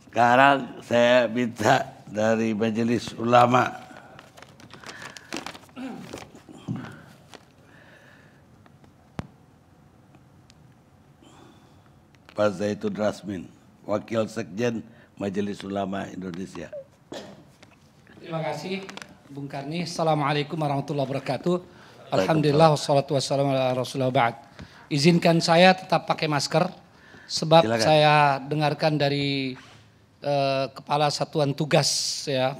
Sekarang saya minta dari Majelis Ulama Pak Zaitun Rasmin, Wakil Sekjen Majelis Ulama Indonesia. Terima kasih Bung Karni. Assalamualaikum warahmatullahi wabarakatuh. Alhamdulillah wassalatu wassalamu ala rasulillah ba'd. Izinkan saya tetap pakai masker sebab silakan. Saya dengarkan dari Kepala Satuan Tugas ya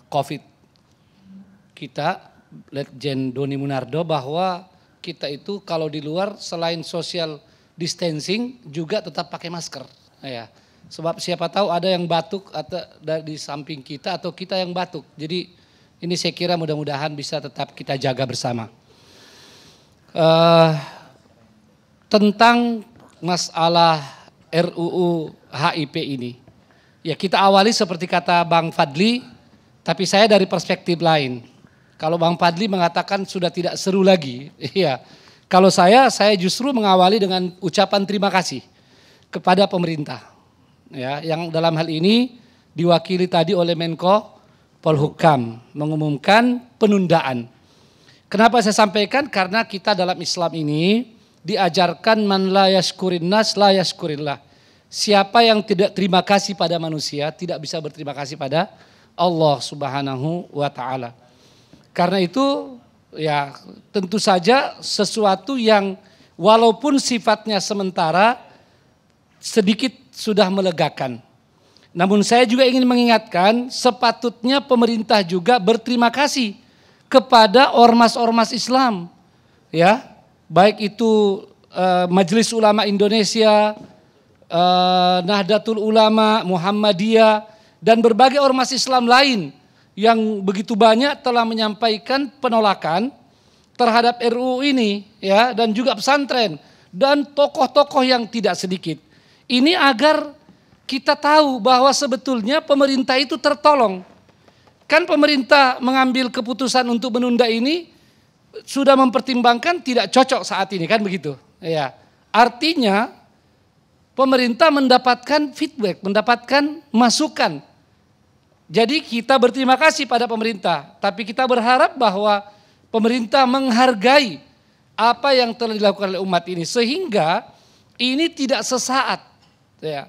COVID kita, Letjen Doni Munardo, bahwa kita itu kalau di luar selain social distancing juga tetap pakai masker ya. Sebab siapa tahu ada yang batuk atau di samping kita atau kita yang batuk. Jadi ini saya kira mudah-mudahan bisa tetap kita jaga bersama. Tentang masalah RUU HIP ini. Ya kita awali seperti kata Bang Fadli, tapi saya dari perspektif lain. Kalau Bang Fadli mengatakan sudah tidak seru lagi. Iya. Kalau saya justru mengawali dengan ucapan terima kasih kepada pemerintah. Ya, yang dalam hal ini diwakili tadi oleh Menko Polhukam mengumumkan penundaan. Kenapa saya sampaikan? Karena kita dalam Islam ini diajarkan man la yashkurin nas la yashkurillah. Siapa yang tidak terima kasih pada manusia tidak bisa berterima kasih pada Allah Subhanahu wa taala. Karena itu ya tentu saja sesuatu yang walaupun sifatnya sementara sedikit sudah melegakan. Namun saya juga ingin mengingatkan sepatutnya pemerintah juga berterima kasih kepada ormas-ormas Islam. Ya, baik itu Majelis Ulama Indonesia, Nahdlatul Ulama, Muhammadiyah dan berbagai ormas Islam lain yang begitu banyak telah menyampaikan penolakan terhadap RUU ini ya, dan juga pesantren dan tokoh-tokoh yang tidak sedikit. Ini agar kita tahu bahwa sebetulnya pemerintah itu tertolong. Kan pemerintah mengambil keputusan untuk menunda ini sudah mempertimbangkan tidak cocok saat ini kan begitu. Ya. Artinya pemerintah mendapatkan feedback, mendapatkan masukan. Jadi kita berterima kasih pada pemerintah, tapi kita berharap bahwa pemerintah menghargai apa yang telah dilakukan oleh umat ini sehingga ini tidak sesaat. Ya.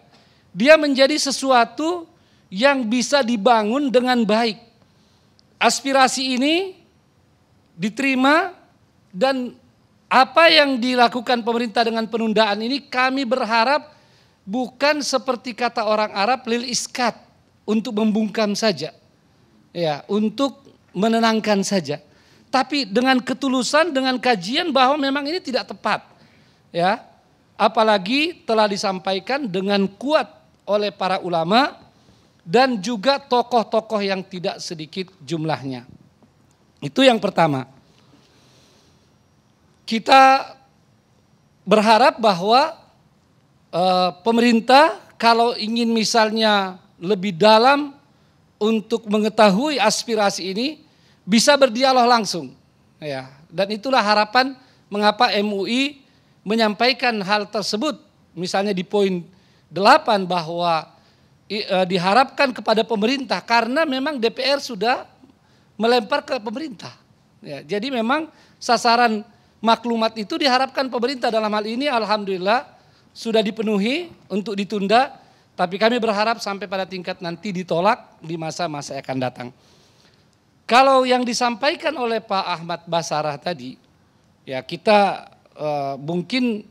Dia menjadi sesuatu yang bisa dibangun dengan baik. Aspirasi ini diterima dan apa yang dilakukan pemerintah dengan penundaan ini kami berharap bukan seperti kata orang Arab lil iskat, untuk membungkam saja. Ya, untuk menenangkan saja. Tapi dengan ketulusan, dengan kajian bahwa memang ini tidak tepat. Ya. Apalagi telah disampaikan dengan kuat oleh para ulama dan juga tokoh-tokoh yang tidak sedikit jumlahnya. Itu yang pertama. Kita berharap bahwa pemerintah kalau ingin misalnya lebih dalam untuk mengetahui aspirasi ini bisa berdialog langsung. Ya, dan itulah harapan mengapa MUI menyampaikan hal tersebut, misalnya di poin 8 bahwa diharapkan kepada pemerintah karena memang DPR sudah melempar ke pemerintah. Ya, jadi memang sasaran maklumat itu diharapkan pemerintah dalam hal ini alhamdulillah sudah dipenuhi untuk ditunda, tapi kami berharap sampai pada tingkat nanti ditolak di masa-masa yang akan datang. Kalau yang disampaikan oleh Pak Ahmad Basarah tadi, ya kita mungkin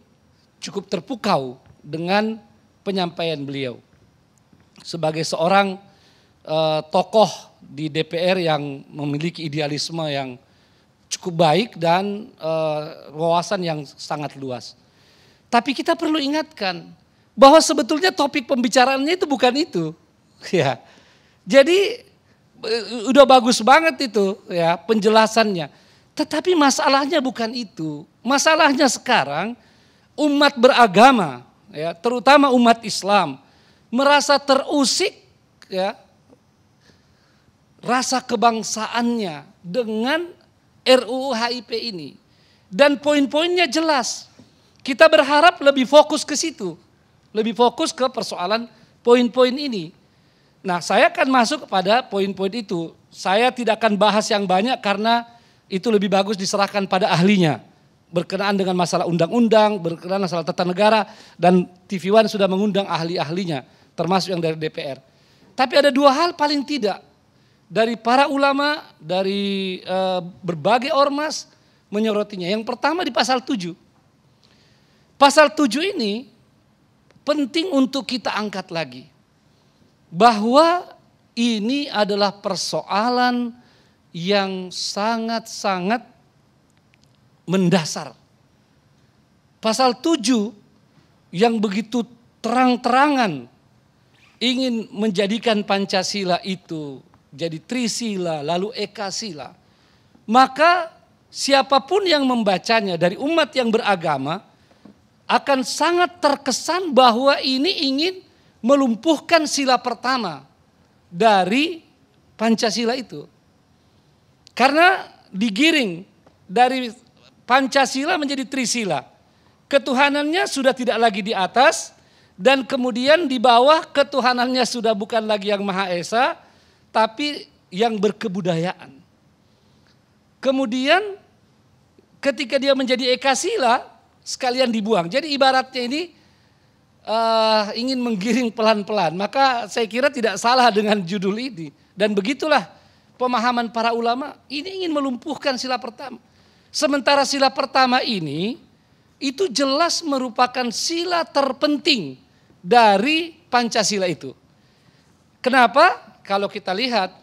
cukup terpukau dengan penyampaian beliau sebagai seorang tokoh di DPR yang memiliki idealisme yang cukup baik dan wawasan yang sangat luas. Tapi kita perlu ingatkan bahwa sebetulnya topik pembicaraannya itu bukan itu. Ya, jadi udah bagus banget itu ya penjelasannya. Tetapi masalahnya bukan itu. Masalahnya sekarang umat beragama, ya, terutama umat Islam, merasa terusik ya, rasa kebangsaannya dengan RUU HIP ini. Dan poin-poinnya jelas. Kita berharap lebih fokus ke situ. Lebih fokus ke persoalan poin-poin ini. Nah, saya akan masuk kepada poin-poin itu. Saya tidak akan bahas yang banyak karena itu lebih bagus diserahkan pada ahlinya. Berkenaan dengan masalah undang-undang, berkenaan masalah tata negara, dan TV One sudah mengundang ahli-ahlinya, termasuk yang dari DPR. Tapi ada dua hal paling tidak dari para ulama, dari berbagai ormas menyorotinya. Yang pertama di pasal 7. Pasal 7 ini penting untuk kita angkat lagi. Bahwa ini adalah persoalan yang sangat-sangat mendasar. Pasal 7 yang begitu terang-terangan ingin menjadikan Pancasila itu jadi Trisila, lalu Ekasila. Maka siapapun yang membacanya dari umat yang beragama akan sangat terkesan bahwa ini ingin melumpuhkan sila pertama dari Pancasila itu. Karena digiring dari Pancasila menjadi Trisila. Ketuhanannya sudah tidak lagi di atas dan kemudian di bawah ketuhanannya sudah bukan lagi yang Maha Esa tapi yang berkebudayaan. Kemudian ketika dia menjadi Ekasila sekalian dibuang. Jadi ibaratnya ini ingin menggiring pelan-pelan. Maka saya kira tidak salah dengan judul ini. Dan begitulah pemahaman para ulama, ini ingin melumpuhkan sila pertama. Sementara sila pertama ini itu jelas merupakan sila terpenting dari Pancasila itu. Kenapa? Kalau kita lihat,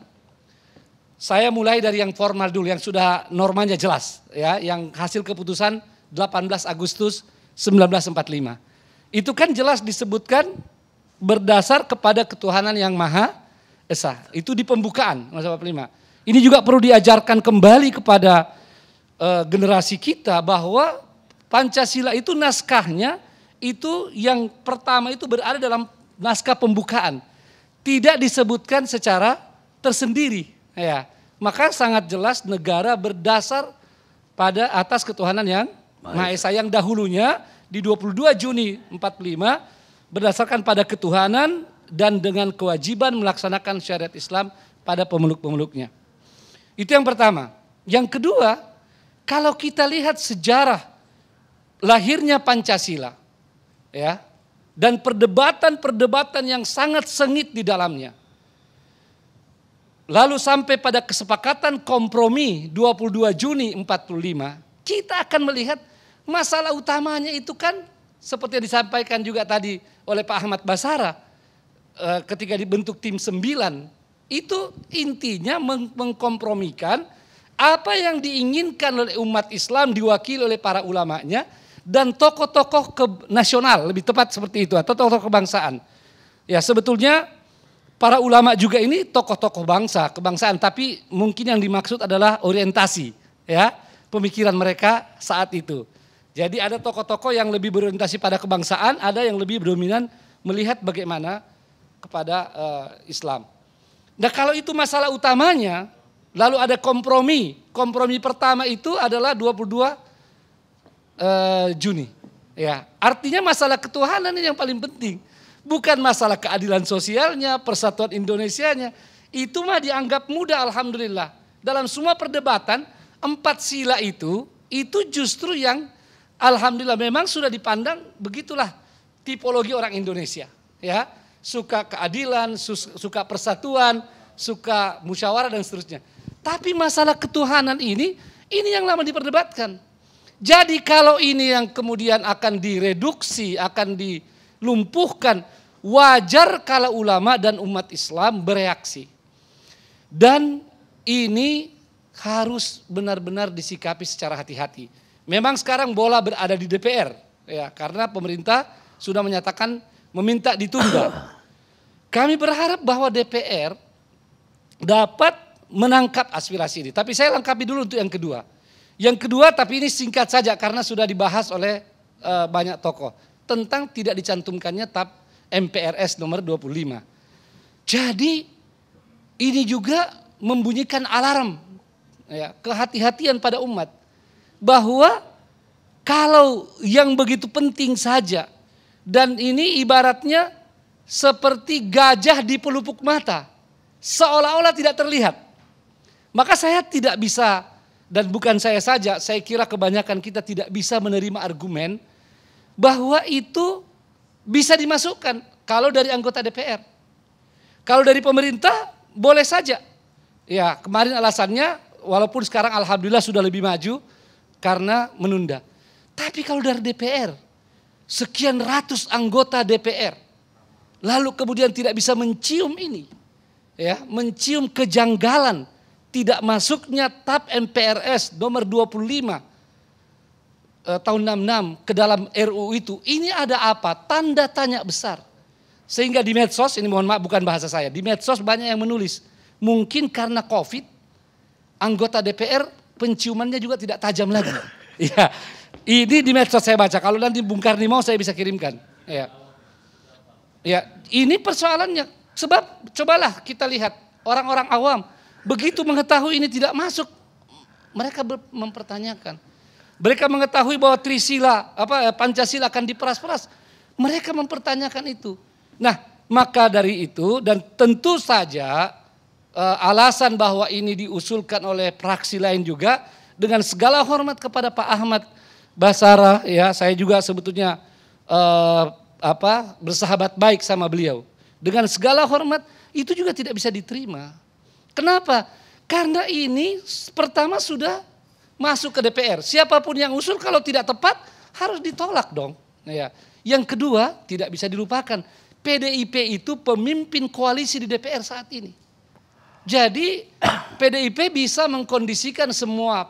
saya mulai dari yang formal dulu, yang sudah normanya jelas, ya, yang hasil keputusan 18 Agustus 1945. Itu kan jelas disebutkan berdasar kepada ketuhanan yang Maha Esa. Itu di pembukaan 1945. Ini juga perlu diajarkan kembali kepada generasi kita bahwa Pancasila itu naskahnya itu yang pertama itu berada dalam naskah pembukaan. Tidak disebutkan secara tersendiri. Ya. Maka sangat jelas negara berdasar pada atas ketuhanan yang Maha Esa yang dahulunya di 22 Juni 45 berdasarkan pada ketuhanan dan dengan kewajiban melaksanakan syariat Islam pada pemeluk-pemeluknya. Itu yang pertama. Yang kedua, kalau kita lihat sejarah lahirnya Pancasila, ya, dan perdebatan-perdebatan yang sangat sengit di dalamnya. Lalu sampai pada kesepakatan kompromi 22 Juni 45, kita akan melihat masalah utamanya itu kan seperti yang disampaikan juga tadi oleh Pak Ahmad Basara ketika dibentuk tim 9, itu intinya mengkompromikan apa yang diinginkan oleh umat Islam diwakili oleh para ulamanya dan tokoh-tokoh nasional, lebih tepat seperti itu, atau tokoh kebangsaan. Ya, sebetulnya para ulama juga ini tokoh-tokoh bangsa, kebangsaan, tapi mungkin yang dimaksud adalah orientasi, ya, pemikiran mereka saat itu. Jadi ada tokoh-tokoh yang lebih berorientasi pada kebangsaan, ada yang lebih dominan melihat bagaimana kepada Islam. Nah, kalau itu masalah utamanya, lalu ada kompromi. Kompromi pertama itu adalah 22 Juni. Ya, artinya masalah ketuhanan ini yang paling penting. Bukan masalah keadilan sosialnya, persatuan Indonesianya. Itu mah dianggap mudah, alhamdulillah. Dalam semua perdebatan, 4 sila itu justru yang alhamdulillah memang sudah dipandang begitulah tipologi orang Indonesia. Ya, suka keadilan, suka persatuan, suka musyawarah dan seterusnya. Tapi masalah ketuhanan ini yang lama diperdebatkan. Jadi kalau ini yang kemudian akan direduksi, akan dilumpuhkan, wajar kalau ulama dan umat Islam bereaksi. Dan ini harus benar-benar disikapi secara hati-hati. Memang sekarang bola berada di DPR, ya, karena pemerintah sudah menyatakan meminta ditunda. Kami berharap bahwa DPR dapat menangkap aspirasi ini. Tapi saya lengkapi dulu untuk yang kedua. Yang kedua, tapi ini singkat saja karena sudah dibahas oleh banyak tokoh. Tentang tidak dicantumkannya TAP MPRS nomor 25. Jadi ini juga membunyikan alarm, ya, kehati-hatian pada umat. Bahwa kalau yang begitu penting saja dan ini ibaratnya seperti gajah di pelupuk mata, seolah-olah tidak terlihat. Maka saya tidak bisa, dan bukan saya saja, saya kira kebanyakan kita tidak bisa menerima argumen bahwa itu bisa dimasukkan kalau dari anggota DPR. Kalau dari pemerintah boleh saja. Ya, kemarin alasannya walaupun sekarang alhamdulillah sudah lebih maju karena menunda. Tapi kalau dari DPR, sekian ratus anggota DPR, lalu kemudian tidak bisa mencium ini, ya, mencium kejanggalan tidak masuknya TAP MPRS nomor 25 tahun 66 ke dalam RUU itu. Ini ada apa? Tanda tanya besar. Sehingga di medsos, ini mohon maaf bukan bahasa saya, di medsos banyak yang menulis, mungkin karena COVID, anggota DPR penciumannya juga tidak tajam lagi. Ya, ini di medsos saya baca. Kalau nanti Bung Karni mau saya bisa kirimkan. Ya, ini persoalannya. Sebab cobalah kita lihat orang-orang awam begitu mengetahui ini tidak masuk, mereka mempertanyakan. Mereka mengetahui bahwa Trisila, Pancasila akan diperas-peras, mereka mempertanyakan itu. Nah, maka dari itu dan tentu saja alasan bahwa ini diusulkan oleh fraksi lain juga, dengan segala hormat kepada Pak Ahmad Basarah, ya saya juga sebetulnya bersahabat baik sama beliau. Dengan segala hormat itu juga tidak bisa diterima. Kenapa? Karena ini pertama sudah masuk ke DPR. Siapapun yang usul kalau tidak tepat harus ditolak dong. Ya. Yang kedua tidak bisa dilupakan. PDIP itu pemimpin koalisi di DPR saat ini. Jadi PDIP bisa mengkondisikan semua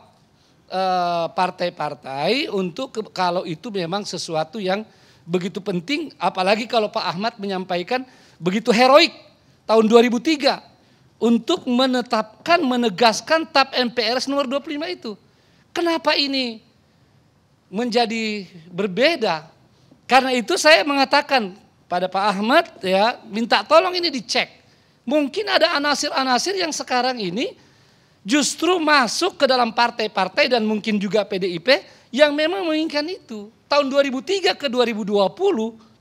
partai-partai untuk kalau itu memang sesuatu yang begitu penting, apalagi kalau Pak Ahmad menyampaikan begitu heroik tahun 2003 untuk menetapkan, menegaskan TAP MPRS nomor 25 itu. Kenapa ini menjadi berbeda? Karena itu saya mengatakan pada Pak Ahmad, ya minta tolong ini dicek. Mungkin ada anasir-anasir yang sekarang ini justru masuk ke dalam partai-partai dan mungkin juga PDIP yang memang menginginkan itu. Tahun 2003 ke 2020,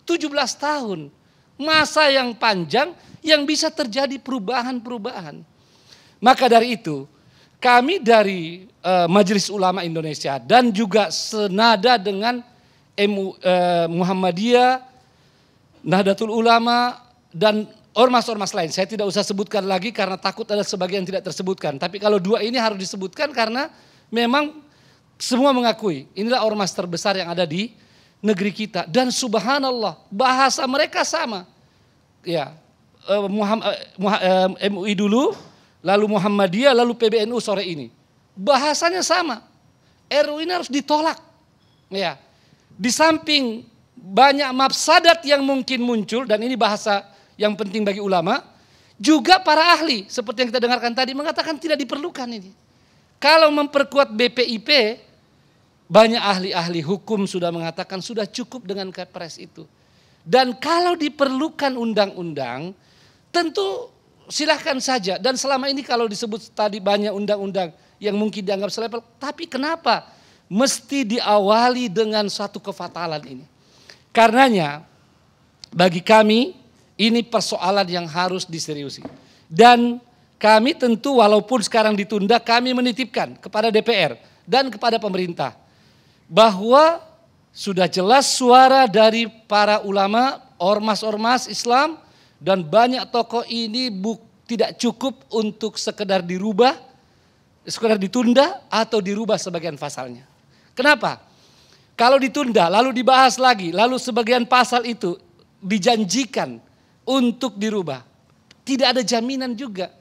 17 tahun. Masa yang panjang yang bisa terjadi perubahan-perubahan. Maka dari itu, kami dari Majelis Ulama Indonesia dan juga senada dengan Muhammadiyah, Nahdlatul Ulama, dan ormas-ormas lain. Saya tidak usah sebutkan lagi karena takut ada sebagian tidak tersebutkan. Tapi kalau dua ini harus disebutkan karena memang semua mengakui inilah ormas terbesar yang ada di negeri kita. Dan subhanallah bahasa mereka sama. Ya, MUI dulu, lalu Muhammadiyah, lalu PBNU sore ini. Bahasanya sama. RUU ini harus ditolak. Ya. Di samping banyak mafsadat yang mungkin muncul, dan ini bahasa yang penting bagi ulama, juga para ahli seperti yang kita dengarkan tadi mengatakan tidak diperlukan ini. Kalau memperkuat BPIP, banyak ahli-ahli hukum sudah mengatakan sudah cukup dengan Kepres itu. Dan kalau diperlukan undang-undang, tentu silahkan saja. Dan selama ini kalau disebut tadi banyak undang-undang yang mungkin dianggap selevel, tapi kenapa mesti diawali dengan suatu kefatalan ini? Karenanya bagi kami ini persoalan yang harus diseriusi. Dan kami tentu walaupun sekarang ditunda, kami menitipkan kepada DPR dan kepada pemerintah bahwa sudah jelas suara dari para ulama, ormas-ormas Islam dan banyak tokoh ini tidak cukup untuk sekedar dirubah, sekedar ditunda atau dirubah sebagian pasalnya. Kenapa? Kalau ditunda lalu dibahas lagi, lalu sebagian pasal itu dijanjikan untuk dirubah, tidak ada jaminan juga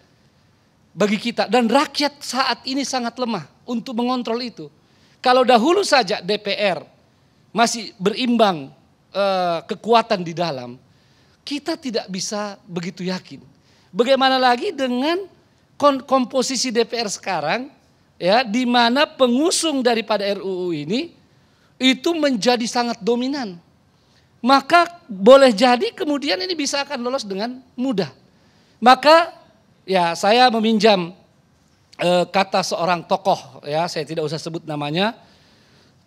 bagi kita. Dan rakyat saat ini sangat lemah untuk mengontrol itu. Kalau dahulu saja DPR masih berimbang kekuatan di dalam, kita tidak bisa begitu yakin. Bagaimana lagi dengan komposisi DPR sekarang, ya, di mana pengusung daripada RUU ini itu menjadi sangat dominan. Maka boleh jadi kemudian ini bisa akan lolos dengan mudah. Maka ya saya meminjam kata seorang tokoh, ya saya tidak usah sebut namanya,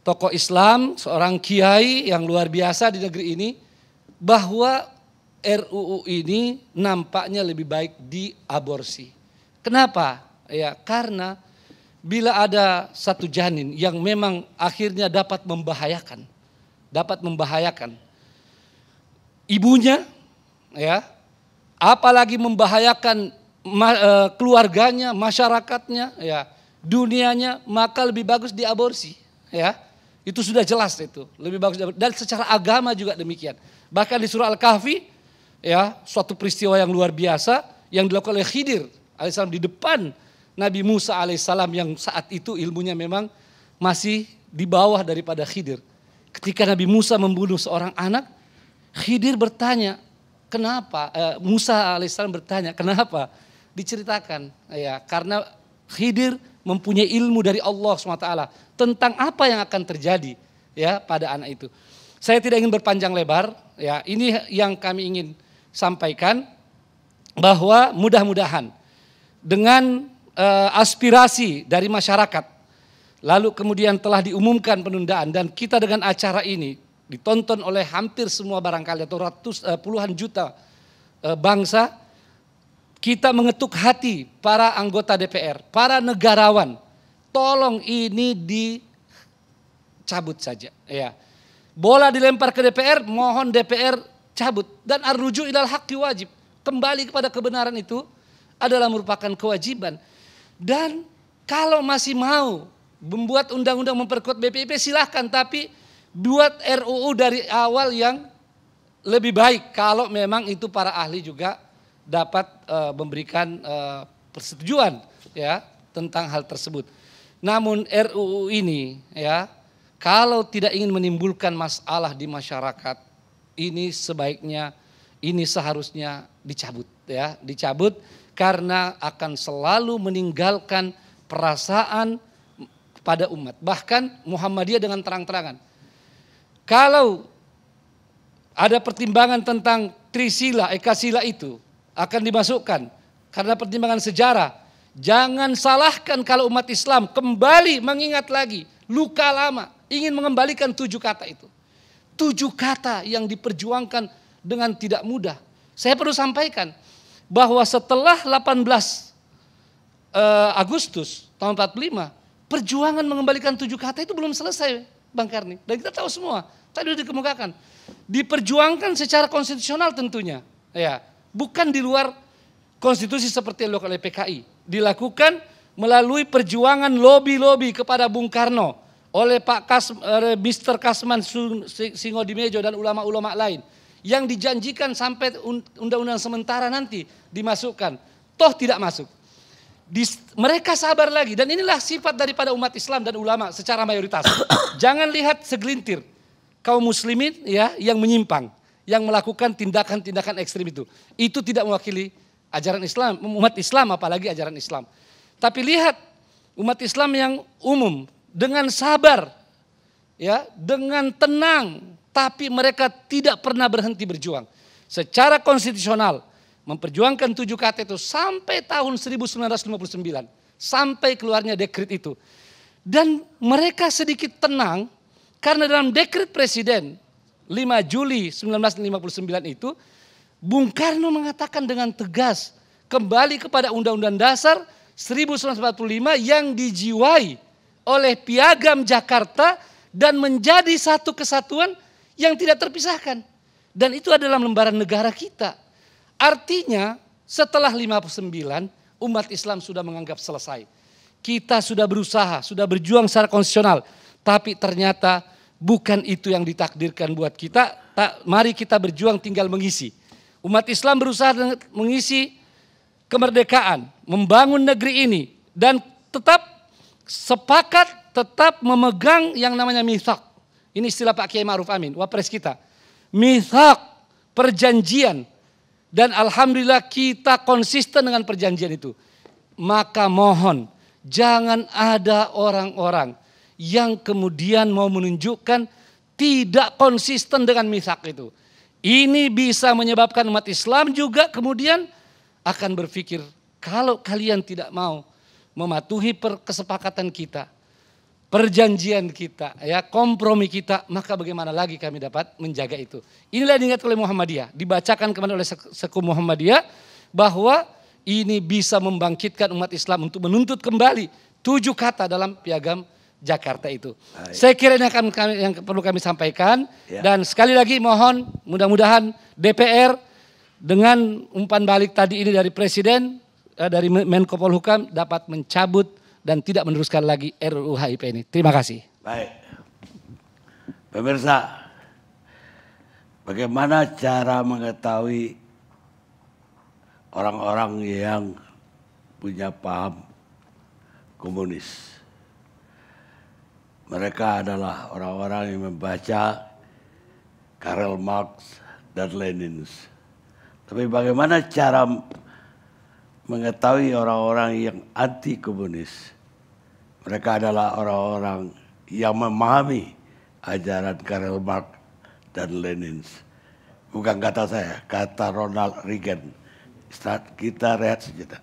tokoh Islam, seorang kiai yang luar biasa di negeri ini, bahwa RUU ini nampaknya lebih baik diaborsi. Kenapa? Ya, karena bila ada satu janin yang memang akhirnya dapat membahayakan ibunya, ya, apalagi membahayakan keluarganya, masyarakatnya, ya, dunianya, maka lebih bagus diaborsi, ya. Itu sudah jelas itu, lebih bagus diaborsi. Dan secara agama juga demikian. Bahkan di surah Al-Kahfi, ya, suatu peristiwa yang luar biasa yang dilakukan oleh Khidir alaihissalam di depan Nabi Musa alaihissalam yang saat itu ilmunya memang masih di bawah daripada Khidir. Ketika Nabi Musa membunuh seorang anak, Khidir bertanya, kenapa? Musa alaihissalam bertanya, kenapa? Diceritakan, ya, karena Khidir mempunyai ilmu dari Allah SWT tentang apa yang akan terjadi, ya, pada anak itu. Saya tidak ingin berpanjang lebar, ya, ini yang kami ingin sampaikan bahwa mudah-mudahan dengan aspirasi dari masyarakat, lalu kemudian telah diumumkan penundaan dan kita dengan acara ini ditonton oleh hampir semua barangkali atau puluhan juta bangsa, kita mengetuk hati para anggota DPR, para negarawan, tolong ini dicabut saja. Ya. Bola dilempar ke DPR, mohon DPR cabut. Dan ar-ruju' ilal haqqi wajib. Kembali kepada kebenaran itu adalah merupakan kewajiban. Dan kalau masih mau membuat undang-undang memperkuat BPIP silahkan, tapi buat RUU dari awal yang lebih baik kalau memang itu para ahli juga dapat memberikan persetujuan, ya, tentang hal tersebut. Namun RUU ini, ya, kalau tidak ingin menimbulkan masalah di masyarakat, ini sebaiknya, ini seharusnya dicabut, ya, dicabut karena akan selalu meninggalkan perasaan pada umat. Bahkan Muhammadiyah dengan terang-terangan, kalau ada pertimbangan tentang trisila, ekasila itu akan dimasukkan karena pertimbangan sejarah. Jangan salahkan kalau umat Islam kembali mengingat lagi luka lama, ingin mengembalikan 7 kata itu. 7 kata yang diperjuangkan dengan tidak mudah. Saya perlu sampaikan bahwa setelah 18 Agustus tahun 45, perjuangan mengembalikan 7 kata itu belum selesai, Bang Karni. Dan kita tahu semua, tadi sudah dikemukakan. Diperjuangkan secara konstitusional tentunya, ya, bukan di luar konstitusi seperti yang dilakukan oleh PKI. Dilakukan melalui perjuangan lobby-lobby kepada Bung Karno oleh Mr. Kasman Singodimedjo dan ulama-ulama lain yang dijanjikan sampai undang-undang sementara nanti dimasukkan, toh tidak masuk. Mereka sabar lagi, dan inilah sifat daripada umat Islam dan ulama secara mayoritas. Jangan lihat segelintir kaum muslimin, ya, yang menyimpang, yang melakukan tindakan-tindakan ekstrim itu. Itu tidak mewakili ajaran Islam, umat Islam, apalagi ajaran Islam. Tapi lihat umat Islam yang umum dengan sabar, ya, dengan tenang, tapi mereka tidak pernah berhenti berjuang. Secara konstitusional memperjuangkan 7 kata itu sampai tahun 1959, sampai keluarnya dekret itu. Dan mereka sedikit tenang karena dalam dekret presiden 5 Juli 1959 itu, Bung Karno mengatakan dengan tegas kembali kepada Undang-Undang Dasar 1945 yang dijiwai oleh Piagam Jakarta dan menjadi satu kesatuan yang tidak terpisahkan. Dan itu adalah lembaran negara kita. Artinya setelah 59 umat Islam sudah menganggap selesai. Kita sudah berusaha, sudah berjuang secara konstitusional. Tapi ternyata bukan itu yang ditakdirkan buat kita. Mari kita berjuang tinggal mengisi. Umat Islam berusaha mengisi kemerdekaan, membangun negeri ini. Dan tetap sepakat, tetap memegang yang namanya mithaq. Ini istilah Pak Kiai Ma'ruf Amin, wapres kita. Mithaq, perjanjian. Dan alhamdulillah kita konsisten dengan perjanjian itu. Maka mohon, jangan ada orang-orang yang kemudian mau menunjukkan tidak konsisten dengan mithaq itu. Ini bisa menyebabkan umat Islam juga kemudian akan berpikir, kalau kalian tidak mau mematuhi kesepakatan kita, perjanjian kita, ya kompromi kita, maka bagaimana lagi kami dapat menjaga itu. Inilah yang diingat oleh Muhammadiyah, dibacakan kemarin oleh Seku Muhammadiyah bahwa ini bisa membangkitkan umat Islam untuk menuntut kembali 7 kata dalam piagam Jakarta itu. Baik. Saya kira ini yang perlu kami sampaikan. Ya. Dan sekali lagi mohon mudah-mudahan DPR dengan umpan balik tadi ini dari Presiden, dari Menko Polhukam dapat mencabut dan tidak meneruskan lagi RUU HIP ini. Terima kasih. Baik. Pemirsa, bagaimana cara mengetahui orang-orang yang punya paham komunis? Mereka adalah orang-orang yang membaca Karl Marx dan Lenin. Tapi bagaimana cara mengetahui orang-orang yang anti komunis? Mereka adalah orang-orang yang memahami ajaran Karl Marx dan Lenin. Bukan kata saya, kata Ronald Reagan. Kita rehat sejenak.